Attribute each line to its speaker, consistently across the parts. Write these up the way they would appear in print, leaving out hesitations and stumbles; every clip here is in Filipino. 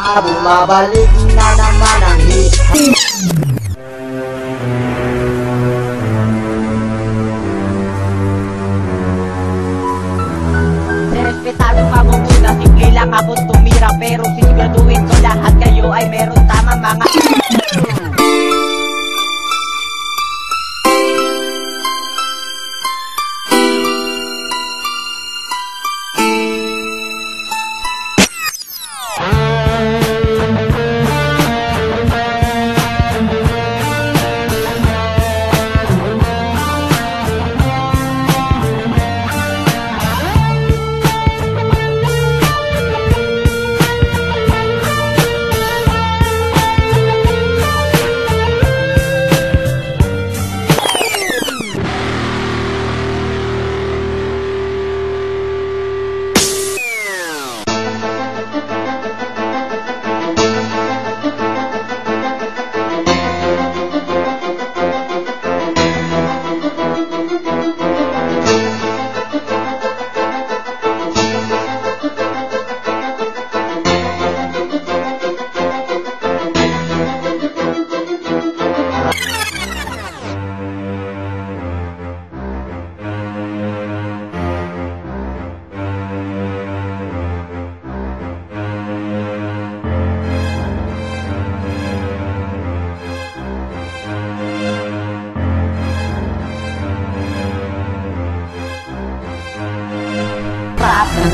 Speaker 1: Bumabalik na naman ang hit.
Speaker 2: Respetado ka mo muna, simple lang akong tumira, pero sisiguraduhin ko lahat kayo ay meron tamang mga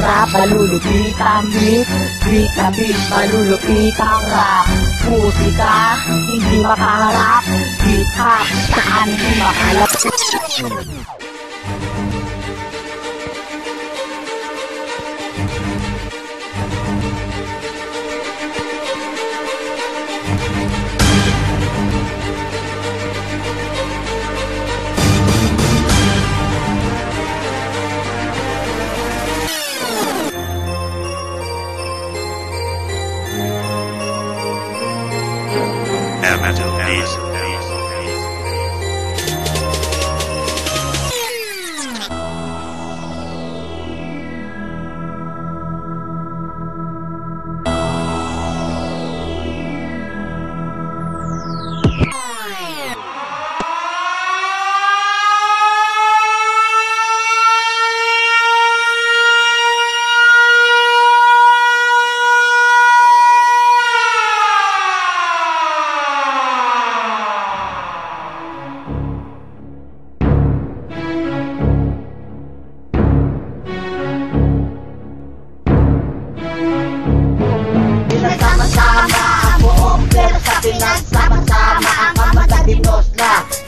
Speaker 1: rap, malulupit ang beat, beat na beat, malulupit ang rap. Musika, hindi makaharap, beat up, saan hindi makalap.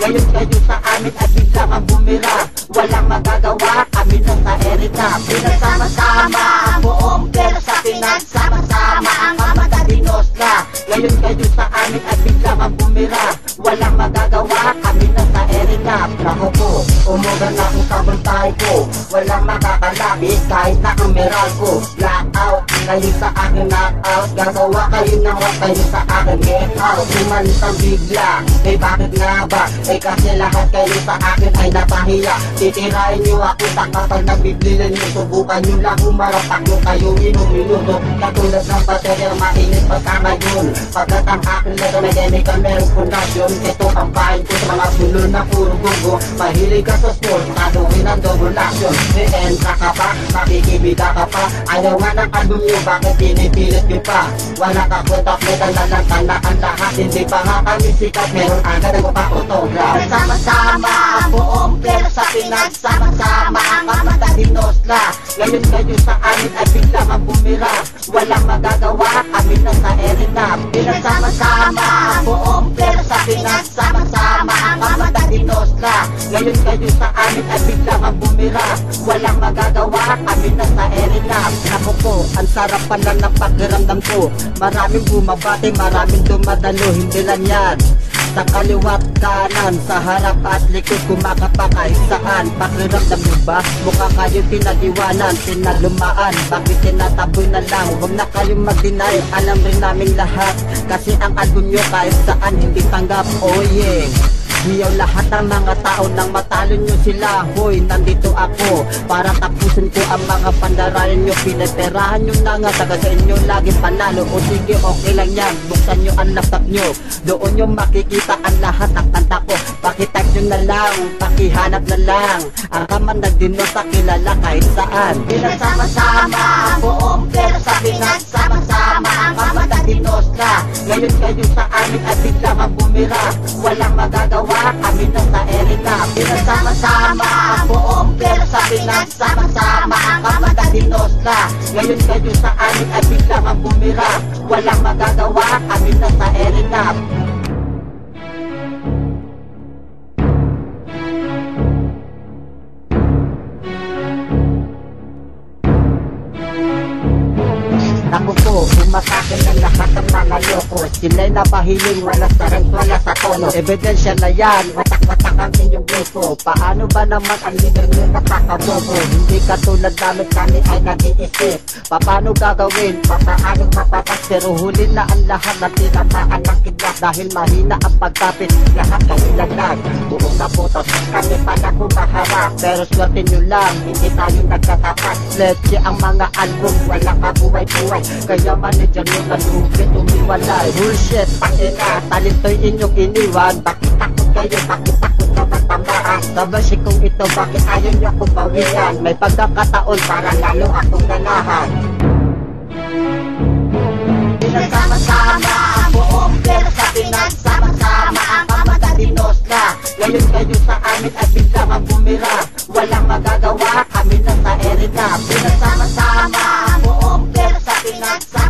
Speaker 2: Ngayon kayo sa amin at biglang ang bumira. Walang magagawa, kami na sa erita. Pinagsama-sama ang buong pera sa pinagsama-sama ang kamagadinos na. Ngayon kayo sa amin at biglang ang bumira. Walang magagawa, kami na sa erita. Ako po, umugan na kung sabantay ko. Walang makakalapit kahit na kameral ko. Blackout, kayo sa akin knockout. Gagawa kayo ng what kayo sa akin get out. Umalis ang bigla, eh bakit nga ba? Eh kasi lahat kayo sa akin ay napahiya. Titirahin nyo ako sa kapag nagbiblilan nyo. Subukan nyo lang umarapak nyo kayo minuto. Katulad ng paterer mainit pagka ngayon. Pagkat ang akin na tumedemical meron pundasyon. Ito ang bahay ko sa mga bulol na puro gugo. Mahilig ka sa sport, kaduhin ang double action. May entra ka pa, makikibida ka pa. Ayaw nga ng album nyo, bakit pinipilit nyo pa? Wala ka kontak, may tanda ang lahat. Hindi pa nga kami sikat, meron agad ang mapapotograph. Sama-sama ang buong pera sa pinagsama-sama ang kamagadinos na. Ngayon kayo sa amin ay biglang ang bumira. Walang magagawa, kami na sa erita. Pinagsama-sama ang buong pera sa pinagsama-sama ang kamagadinos na. Ngayon kayo sa amin ay biglang ang bumira. Walang magagawa, kami na sa erita. Ako po, ang sarap pala ng pakiramdam ko. Maraming bumabate, maraming dumadalo, hindi lang yan. Sa kaliwat kanan, sa harap at likod, kumakapakay saan. Pakiramdam nyo ba? Mukha kayo pinadiwanan, pinalumaan. Bakit tinataboy na lang? Huwag na kayong mag-deny, alam rin namin lahat. Kasi ang album nyo kahit saan hindi tanggap, oh yeah. Hiyaw lahat ng mga tao nang matalo nyo sila. Hoy, nandito ako para tapusin ko ang mga pandarayan nyo. Pinaperahan nyo na nga, taga sa inyo laging panalo. O sige, okay lang yan, buksan nyo ang laptop nyo. Doon nyo makikita ang lahat ng kanta ko. Pakitype nyo na lang, pakihanap na lang. Ang kamandag dinos sa kilala kahit saan.
Speaker 1: Pinagsama-sama ang buong pera sa pinagsama-sama ang kamandag dinos na.
Speaker 2: Ngayon kayo sa amin at biglang ang bumira. Walang magagawa, kami na sa Erika.
Speaker 1: Pinagsama-sama ang buong pera sa pinagsama-sama ang kamandag dinos na.
Speaker 2: Ngayon kayo sa amin at biglang ang bumira. Walang magagawa, kami na sa Erika. Naku po, umasakin ng lahat ng mga loko. Sila'y napahiling, wala sa rin, wala sa tono. Ebidensya na yan, watak-watak ang inyong grupo. Paano ba naman ang leader nyo nakakabobo? Hindi katulad namin, kami ay nag-iisip. Paano gagawin, paano mapatas? Pero huli na ang lahat na tinamaan ng kidlat. Dahil mahina ang pagkapit, lahat kami laglag. Buong naputos, kami pala kumaharap. Pero swerte nyo lang, hindi tayo nagkatapat. Leche ang mga album, wala kabuhay-buhay. Kaya manager nyo na lupit umiwalay. Bullshit, pakina, talito'y inyong iniwan. Bakit takot kayo, bakit takot na matamaan? Sabashi kong ito, bakit ayaw nyo akong bawian? May pagkakataon para lalo akong ganahan.
Speaker 1: Pinagsama-sama ang buong pera sa pinagsama-sama ang kamandag dinos na.
Speaker 2: Ngayon kayo sa amin at biglang ang bumira. Walang magagawa, kami na sa Erika.
Speaker 1: Pinagsama-sama ang buong pera sa pinagsama